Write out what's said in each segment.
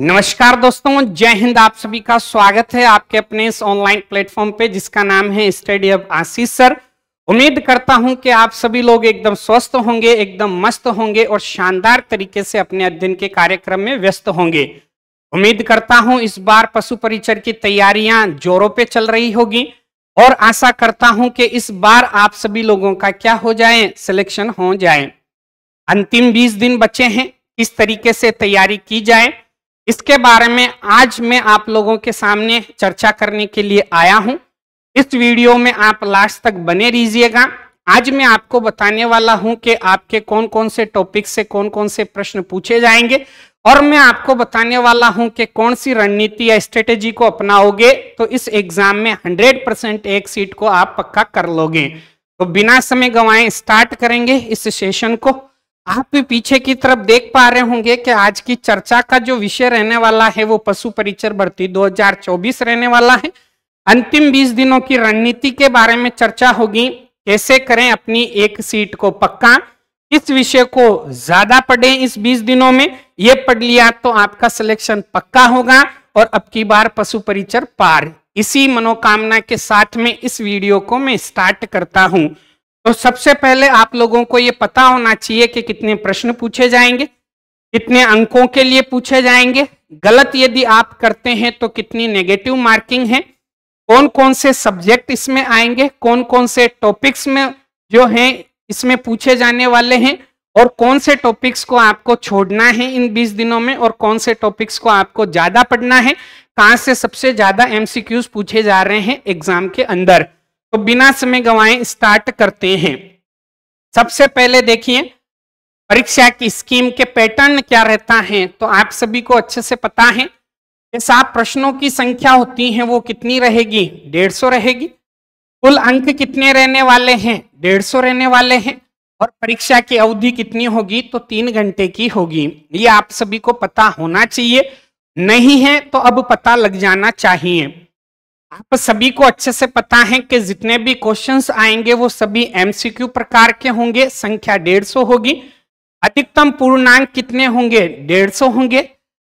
नमस्कार दोस्तों, जय हिंद। आप सभी का स्वागत है आपके अपने इस ऑनलाइन प्लेटफॉर्म पे जिसका नाम है स्टडी हब आशीष सर। उम्मीद करता हूं कि आप सभी लोग एकदम स्वस्थ होंगे, एकदम मस्त होंगे और शानदार तरीके से अपने अध्ययन के कार्यक्रम में व्यस्त होंगे। उम्मीद करता हूं इस बार पशु परिचर की तैयारियां जोरों पे चल रही होगी और आशा करता हूं कि इस बार आप सभी लोगों का क्या हो जाए, सिलेक्शन हो जाए। अंतिम 20 दिन बचे हैं, किस तरीके से तैयारी की जाए इसके बारे में आज मैं आप लोगों के सामने चर्चा करने के लिए आया हूं। इस वीडियो में आप लास्ट तक बने रहिएगा। आज मैं आपको बताने वाला हूं कि आपके कौन कौन से टॉपिक से कौन कौन से प्रश्न पूछे जाएंगे और मैं आपको बताने वाला हूं कि कौन सी रणनीति या स्ट्रेटेजी को अपनाओगे तो इस एग्जाम में 100% एक सीट को आप पक्का कर लोगे। तो बिना समय गंवाए स्टार्ट करेंगे इस सेशन को। आप भी पीछे की तरफ देख पा रहे होंगे कि आज की चर्चा का जो विषय रहने वाला है वो पशु परिचर भर्ती 2024 रहने वाला है। अंतिम 20 दिनों की रणनीति के बारे में चर्चा होगी, कैसे करें अपनी एक सीट को पक्का, इस विषय को ज्यादा पढ़ें इस 20 दिनों में। ये पढ़ लिया तो आपका सिलेक्शन पक्का होगा और अब की बार पशु परिचर पार। इसी मनोकामना के साथ में इस वीडियो को मैं स्टार्ट करता हूं। तो सबसे पहले आप लोगों को ये पता होना चाहिए कि कितने प्रश्न पूछे जाएंगे, कितने अंकों के लिए पूछे जाएंगे, गलत यदि आप करते हैं तो कितनी नेगेटिव मार्किंग है, कौन कौन से सब्जेक्ट इसमें आएंगे, कौन कौन से टॉपिक्स में जो हैं इसमें पूछे जाने वाले हैं और कौन से टॉपिक्स को आपको छोड़ना है इन 20 दिनों में और कौन से टॉपिक्स को आपको ज्यादा पढ़ना है, कहां से सबसे ज्यादा एमसीक्यूज पूछे जा रहे हैं एग्जाम के अंदर। तो बिना समय गंवाए स्टार्ट करते हैं। सबसे पहले देखिए परीक्षा की स्कीम के पैटर्न क्या रहता है। तो आप सभी को अच्छे से पता है कि 7 प्रश्नों की संख्या होती है वो कितनी रहेगी, 150 रहेगी। कुल अंक कितने रहने वाले हैं, 150 रहने वाले हैं और परीक्षा की अवधि कितनी होगी तो 3 घंटे की होगी। ये आप सभी को पता होना चाहिए, नहीं है तो अब पता लग जाना चाहिए। आप सभी को अच्छे से पता है कि जितने भी क्वेश्चंस आएंगे वो सभी एमसीक्यू प्रकार के होंगे, संख्या 150 होगी। अधिकतम पूर्णांक कितने होंगे, 150 होंगे।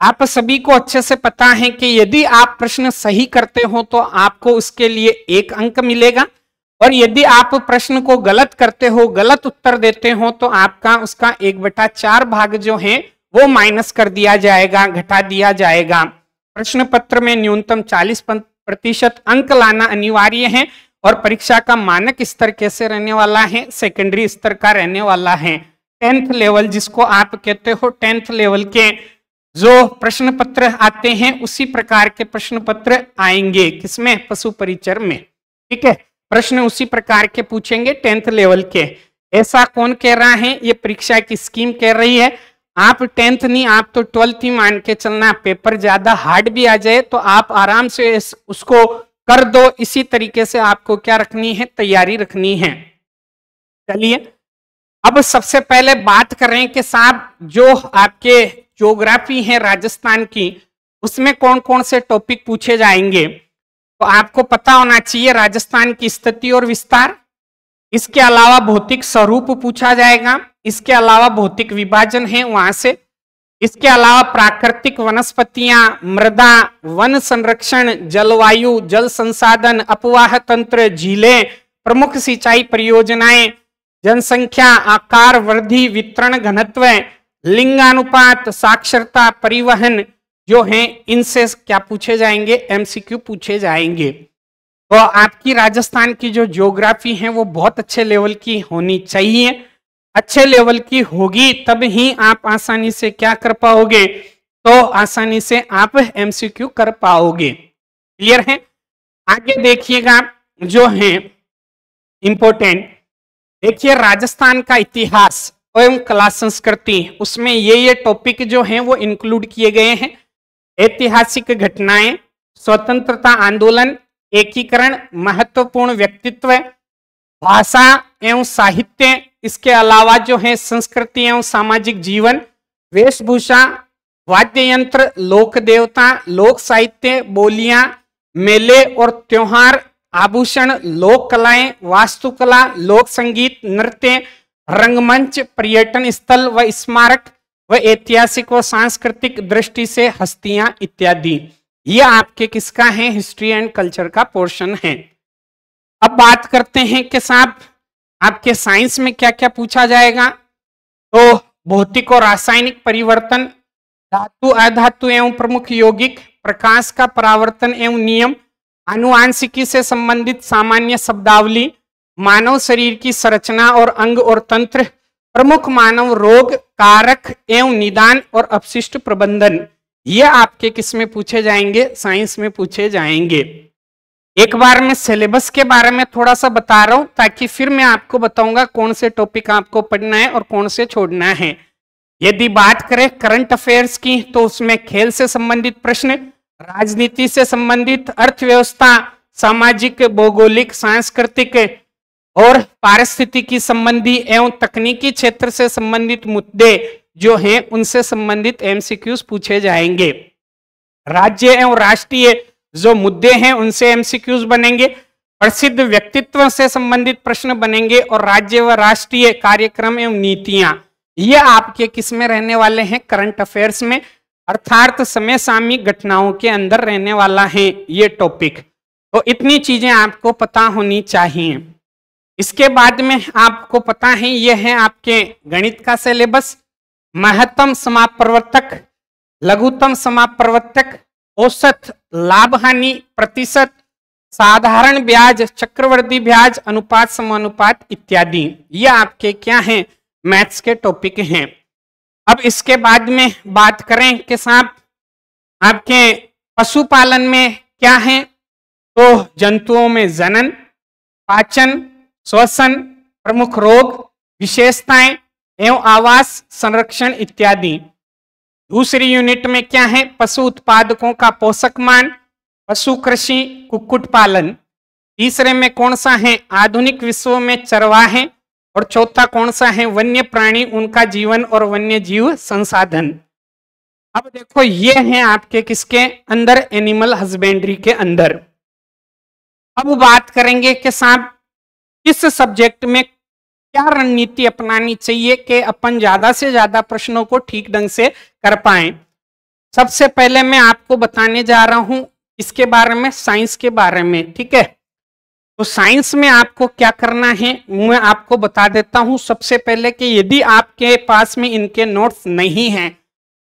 आप सभी को अच्छे से पता है कि यदि आप प्रश्न सही करते हो तो आपको उसके लिए 1 अंक मिलेगा और यदि आप प्रश्न को गलत करते हो, गलत उत्तर देते हो तो आपका उसका 1/4 भाग जो है वो माइनस कर दिया जाएगा, घटा दिया जाएगा। प्रश्न पत्र में न्यूनतम 40% अंक लाना अनिवार्य है और परीक्षा का मानक स्तर कैसे रहने वाला है, सेकेंडरी स्तर का रहने वाला है। 10th लेवल जिसको आप कहते हो, 10th लेवल के जो प्रश्न पत्र आते हैं उसी प्रकार के प्रश्न पत्र आएंगे किसमें, पशु परिचर में। ठीक है, प्रश्न उसी प्रकार के पूछेंगे 10th लेवल के। ऐसा कौन कह रहा है, ये परीक्षा की स्कीम कह रही है। आप 10th नहीं, आप तो 12th ही मान के चलना। पेपर ज्यादा हार्ड भी आ जाए तो आप आराम से उसको कर दो। इसी तरीके से आपको क्या रखनी है, तैयारी रखनी है। चलिए अब सबसे पहले बात करें कि साहब जो आपके ज्योग्राफी है राजस्थान की, उसमें कौन कौन से टॉपिक पूछे जाएंगे। तो आपको पता होना चाहिए राजस्थान की स्थिति और विस्तार, इसके अलावा भौतिक स्वरूप पूछा जाएगा, इसके अलावा भौतिक विभाजन है वहां से, इसके अलावा प्राकृतिक वनस्पतियां, मृदा, वन संरक्षण, जलवायु, जल संसाधन, अपवाह तंत्र, झीलें, प्रमुख सिंचाई परियोजनाएं, जनसंख्या, आकार वृद्धि, वितरण घनत्व, लिंगानुपात, साक्षरता, परिवहन जो है इनसे क्या पूछे जाएंगे, एमसीक्यू पूछे जाएंगे। तो आपकी राजस्थान की जो ज्योग्राफी है वो बहुत अच्छे लेवल की होनी चाहिए। अच्छे लेवल की होगी तब ही आप आसानी से क्या कर पाओगे, तो आसानी से आप एमसीक्यू कर पाओगे। क्लियर है। आगे देखिएगा जो है इंपॉर्टेंट, देखिए राजस्थान का इतिहास एवं कला संस्कृति, उसमें ये टॉपिक जो हैं वो इंक्लूड किए गए हैं। ऐतिहासिक घटनाएं, स्वतंत्रता आंदोलन, एकीकरण, महत्वपूर्ण व्यक्तित्व, भाषा एवं साहित्य, इसके अलावा जो है संस्कृति एवं सामाजिक जीवन, वेशभूषा, वाद्य यंत्र, लोक देवता, लोक साहित्य, बोलियां, मेले और त्योहार, आभूषण, लोक कलाएं, वास्तुकला, लोक संगीत, नृत्य, रंगमंच, पर्यटन स्थल व स्मारक, व ऐतिहासिक व सांस्कृतिक दृष्टि से हस्तियां इत्यादि। ये आपके किसका है? हिस्ट्री एंड कल्चर का पोर्शन है। अब बात करते हैं कि साहब आपके साइंस में क्या क्या पूछा जाएगा। तो भौतिक और रासायनिक परिवर्तन, धातु अधातु एवं प्रमुख यौगिक, प्रकाश का परावर्तन एवं नियम, आनुवांशिकी से संबंधित सामान्य शब्दावली, मानव शरीर की संरचना और अंग और तंत्र, प्रमुख मानव रोग, कारक एवं निदान और अपशिष्ट प्रबंधन। ये आपके किस में पूछे जाएंगे? साइंस में पूछे जाएंगे। एक बार मैं सिलेबस के बारे में थोड़ा सा बता रहा हूं ताकि फिर मैं आपको बताऊंगा कौन से टॉपिक आपको पढ़ना है और कौन से छोड़ना है। यदि बात करें करंट अफेयर्स की तो उसमें खेल से संबंधित प्रश्न, राजनीति से संबंधित, अर्थव्यवस्था, सामाजिक, भौगोलिक, सांस्कृतिक और पारिस्थितिकी संबंधी एवं तकनीकी क्षेत्र से संबंधित मुद्दे जो हैं उनसे संबंधित एमसीक्यूज पूछे जाएंगे। राज्य एवं राष्ट्रीय जो मुद्दे हैं उनसे एमसीक्यूज बनेंगे, प्रसिद्ध व्यक्तित्व से संबंधित प्रश्न बनेंगे और राज्य व राष्ट्रीय कार्यक्रम एवं नीतियां। ये आपके किस में रहने वाले हैं? करंट अफेयर्स में, अर्थात समय सामयिक घटनाओं के अंदर रहने वाला है ये टॉपिक। तो इतनी चीजें आपको पता होनी चाहिए। इसके बाद में आपको पता है ये है आपके गणित का सिलेबस। महत्तम समापवर्तक, लघुत्तम समापवर्तक, औसत, लाभ हानि, प्रतिशत, साधारण ब्याज, चक्रवृद्धि ब्याज, अनुपात, समानुपात इत्यादि। ये आपके क्या हैं? मैथ्स के टॉपिक हैं। अब इसके बाद में बात करें कि साहब आपके पशुपालन में क्या है? तो जंतुओं में जनन, पाचन, श्वसन, प्रमुख रोग, विशेषताएं एवं आवास, संरक्षण इत्यादि। दूसरी यूनिट में क्या है? पशु उत्पादकों का पोषक मान, पशु कृषि, कुक्कुट पालन। तीसरे में कौन सा है? आधुनिक विश्व में चरवाहे। और चौथा कौन सा है? वन्य प्राणी, उनका जीवन और वन्य जीव संसाधन। अब देखो ये है आपके किसके अंदर? एनिमल हस्बेंड्री के अंदर। अब बात करेंगे कि साहब किस सब्जेक्ट में क्या रणनीति अपनानी चाहिए कि अपन ज्यादा से ज्यादा प्रश्नों को ठीक ढंग से कर पाए। सबसे पहले मैं आपको बताने जा रहा हूं इसके बारे में, साइंस के बारे में, ठीक है। तो साइंस में आपको क्या करना है मैं आपको बता देता हूं। सबसे पहले कि यदि आपके पास में इनके नोट्स नहीं हैं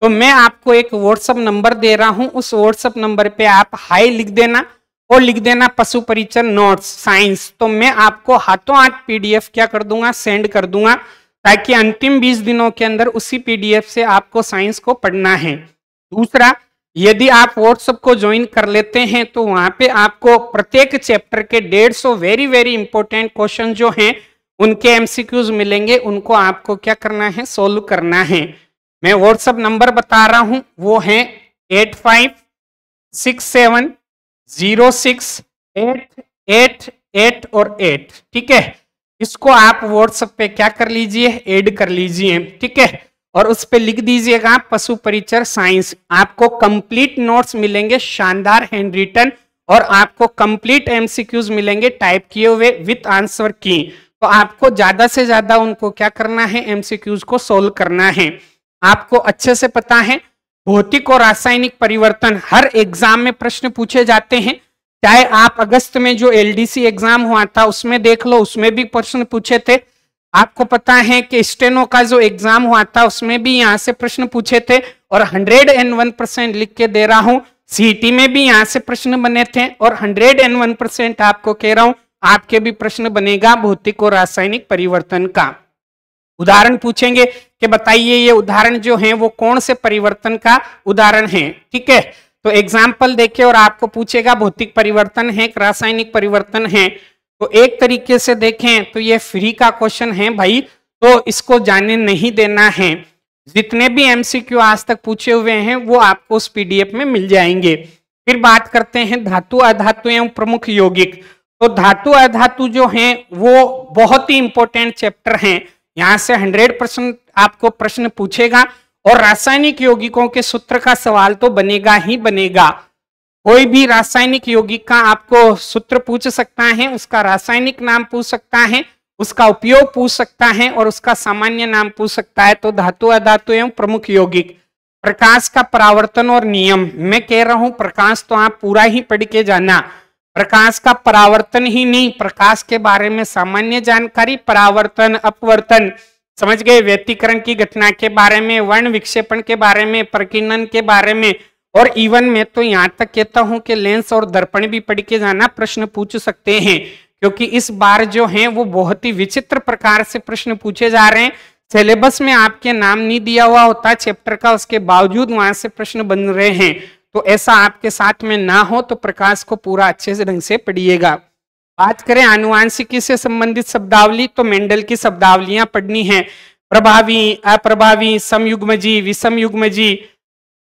तो मैं आपको एक व्हाट्सएप नंबर दे रहा हूं। उस व्हाट्सएप नंबर पे आप हाई लिख देना और लिख देना पशु परिचर नोट्स साइंस। तो मैं आपको हाथों हाथ पीडीएफ क्या कर दूंगा? सेंड कर दूंगा, ताकि अंतिम 20 दिनों के अंदर उसी पीडीएफ से आपको साइंस को पढ़ना है। दूसरा, यदि आप व्हाट्सएप को ज्वाइन कर लेते हैं तो वहां पे आपको प्रत्येक चैप्टर के 150 वेरी इंपॉर्टेंट क्वेश्चन जो हैं उनके एमसीक्यूज मिलेंगे। उनको आपको क्या करना है? सोल्व करना है। मैं व्हाट्सएप नंबर बता रहा हूं, वो है 8567068888 और 8, ठीक है। इसको आप व्हाट्सएप पे क्या कर लीजिए? ऐड कर लीजिए, ठीक है। और उस पे लिख दीजिएगा पशु परिचर साइंस। आपको कंप्लीट नोट्स मिलेंगे, शानदार हैंड रिटन, और आपको कंप्लीट एमसीक्यूज मिलेंगे टाइप किए हुए विथ आंसर की। तो आपको ज्यादा से ज्यादा उनको क्या करना है? एमसीक्यूज को सोल्व करना है। आपको अच्छे से पता है भौतिक और रासायनिक परिवर्तन हर एग्जाम में प्रश्न पूछे जाते हैं। चाहे आप अगस्त में जो एलडीसी एग्जाम हुआ था उसमें देख लो, उसमें भी प्रश्न पूछे थे। आपको पता है कि स्टेनो का जो एग्जाम हुआ था उसमें भी यहाँ से प्रश्न पूछे थे, और 101% लिख के दे रहा हूं। सीईटी में भी यहाँ से प्रश्न बने थे, और 101% आपको कह रहा हूं आपके भी प्रश्न बनेगा भौतिक और रासायनिक परिवर्तन का। उदाहरण पूछेंगे कि बताइए ये उदाहरण जो है वो कौन से परिवर्तन का उदाहरण है, ठीक है। तो एग्जाम्पल देखिए और आपको पूछेगा भौतिक परिवर्तन है, रासायनिक परिवर्तन है। तो एक तरीके से देखें तो ये फ्री का क्वेश्चन है भाई, तो इसको जाने नहीं देना है। जितने भी एमसीक्यू आज तक पूछे हुए हैं वो आपको उस पीडीएफ में मिल जाएंगे। फिर बात करते हैं धातु अधातु एवं प्रमुख यौगिक। तो धातु अधातु जो हैं वो बहुत ही इंपॉर्टेंट चैप्टर हैं, यहाँ से 100% आपको प्रश्न पूछेगा। और रासायनिक यौगिकों के सूत्र का सवाल तो बनेगा ही बनेगा। कोई भी रासायनिक यौगिक का आपको सूत्र पूछ सकता है, उसका रासायनिक नाम पूछ सकता है, उसका उपयोग पूछ सकता है और उसका सामान्य नाम पूछ सकता है। तो धातु, अधातु एवं प्रमुख यौगिक। प्रकाश का परावर्तन और नियम, मैं कह रहा हूं प्रकाश तो आप पूरा ही पढ़ के जाना, प्रकाश का परावर्तन ही नहीं, प्रकाश के बारे में सामान्य जानकारी, परावर्तन, अपवर्तन, समझ गए, व्यतिकरण की घटना के बारे में, वर्ण विक्षेपण के बारे में, प्रकीर्णन के बारे में, और इवन मैं तो यहां तक कहता हूं कि लेंस और दर्पण भी पढ़ के जाना, प्रश्न पूछ सकते हैं। क्योंकि इस बार जो हैं वो बहुत ही विचित्र प्रकार से प्रश्न पूछे जा रहे हैं। सिलेबस में आपके नाम नहीं दिया हुआ होता चैप्टर का, उसके बावजूद वहां से प्रश्न बन रहे हैं। तो ऐसा आपके साथ में ना हो तो प्रकाश को पूरा अच्छे से ढंग से पढ़िएगा। बात करें आनुवांशिकी से संबंधित शब्दावली, तो मेंडल की शब्दावलियां पढ़नी है। प्रभावी, अप्रभावी, समयुग्मजी, विषमयुग्मजी,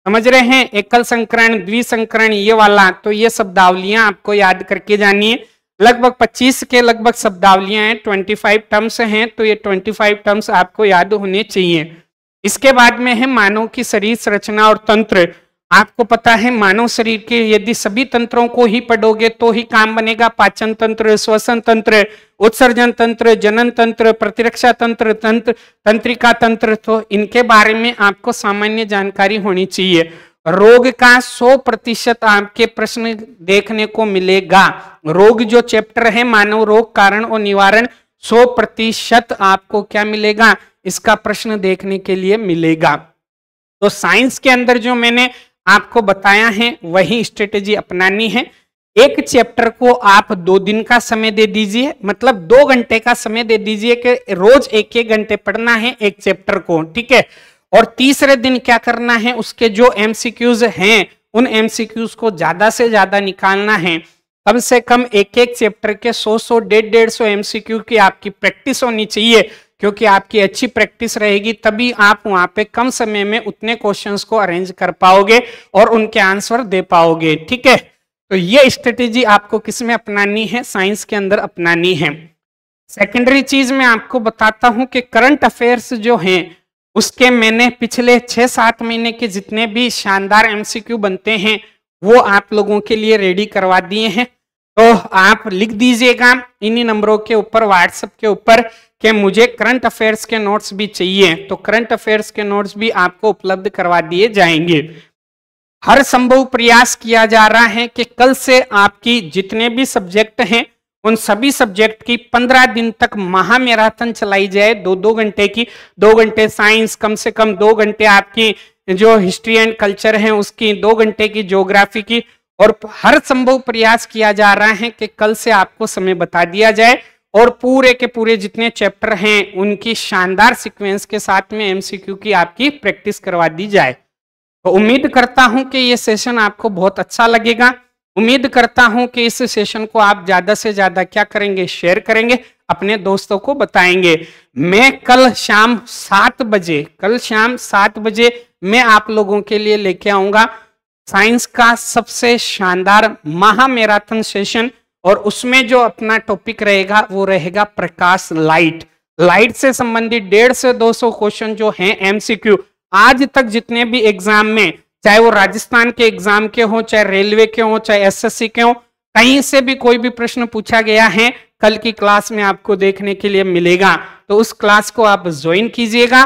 समझ रहे हैं, एकल संकरण, द्विसंकरण, ये वाला, तो ये शब्दावलियां आपको याद करके जानी है। लगभग 25 के लगभग शब्दावलियां हैं, 25 टर्म्स हैं, तो ये 25 टर्म्स आपको याद होने चाहिए। इसके बाद में है मानव की शरीर संरचना और तंत्र। आपको पता है मानव शरीर के यदि सभी तंत्रों को ही पढ़ोगे तो ही काम बनेगा। पाचन तंत्र, श्वसन तंत्र, उत्सर्जन तंत्र, जनन तंत्र, प्रतिरक्षा तंत्र, तंत्रिका तंत्र, तो इनके बारे में आपको सामान्य जानकारी होनी चाहिए। रोग का 100% आपके प्रश्न देखने को मिलेगा। रोग जो चैप्टर है मानव रोग कारण और निवारण, 100% आपको क्या मिलेगा, इसका प्रश्न देखने के लिए मिलेगा। तो साइंस के अंदर जो मैंने आपको बताया है वही स्ट्रेटेजी अपनानी है। एक चैप्टर को आप 2 दिन का समय दे दीजिए, मतलब 2 घंटे का समय दे दीजिए कि रोज 1-1 घंटे पढ़ना है एक चैप्टर को, ठीक है। और तीसरे दिन क्या करना है, उसके जो एमसीक्यूज हैं उन एमसीक्यूज को ज्यादा से ज्यादा निकालना है। कम से कम एक चैप्टर के 100-100, 150-150 एमसीक्यू की आपकी प्रैक्टिस होनी चाहिए। क्योंकि आपकी अच्छी प्रैक्टिस रहेगी तभी आप वहां पे कम समय में उतने क्वेश्चंस को अरेंज कर पाओगे और उनके आंसर दे पाओगे, ठीक है। तो ये स्ट्रेटेजी आपको किसमें अपनानी है, साइंस के अंदर अपनानी है। सेकेंडरी चीज मैं आपको बताता हूं कि करंट अफेयर्स जो हैं उसके मैंने पिछले 6-7 महीने के जितने भी शानदार एमसीक्यू बनते हैं वो आप लोगों के लिए रेडी करवा दिए हैं। तो आप लिख दीजिएगा इन्हीं नंबरों के ऊपर व्हाट्सएप के ऊपर कि मुझे करंट अफेयर्स के नोट्स भी चाहिए, तो करंट अफेयर्स के नोट्स भी आपको उपलब्ध करवा दिए जाएंगे। हर संभव प्रयास किया जा रहा है कि कल से आपकी जितने भी सब्जेक्ट हैं उन सभी सब्जेक्ट की 15 दिन तक महामैराथन चलाई जाए, 2-2 घंटे की। 2 घंटे साइंस, कम से कम 2 घंटे आपकी जो हिस्ट्री एंड कल्चर है उसकी, 2 घंटे की ज्योग्राफी की, और हर संभव प्रयास किया जा रहा है कि कल से आपको समय बता दिया जाए और पूरे के पूरे जितने चैप्टर हैं उनकी शानदार सीक्वेंस के साथ में एमसीक्यू की आपकी प्रैक्टिस करवा दी जाए। तो उम्मीद करता हूं कि ये सेशन आपको बहुत अच्छा लगेगा। उम्मीद करता हूं कि इस सेशन को आप ज्यादा से ज्यादा क्या करेंगे, शेयर करेंगे, अपने दोस्तों को बताएंगे। मैं कल शाम 7 बजे मैं आप लोगों के लिए लेके आऊंगा साइंस का सबसे शानदार महामैराथन सेशन, और उसमें जो अपना टॉपिक रहेगा वो रहेगा प्रकाश, लाइट से संबंधित 150 से 200 क्वेश्चन जो हैं एमसीक्यू आज तक जितने भी एग्जाम में, चाहे वो राजस्थान के एग्जाम के हो, चाहे रेलवे के हो, चाहे एसएससी के हो, कहीं से भी कोई भी प्रश्न पूछा गया है कल की क्लास में आपको देखने के लिए मिलेगा। तो उस क्लास को आप ज्वाइन कीजिएगा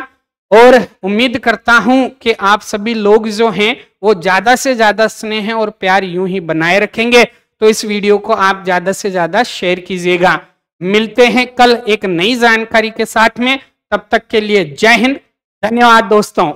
और उम्मीद करता हूं कि आप सभी लोग जो हैं वो ज्यादा से ज्यादा स्नेह और प्यार यूं ही बनाए रखेंगे। तो इस वीडियो को आप ज्यादा से ज्यादा शेयर कीजिएगा। मिलते हैं कल एक नई जानकारी के साथ में, तब तक के लिए जय हिंद, धन्यवाद दोस्तों।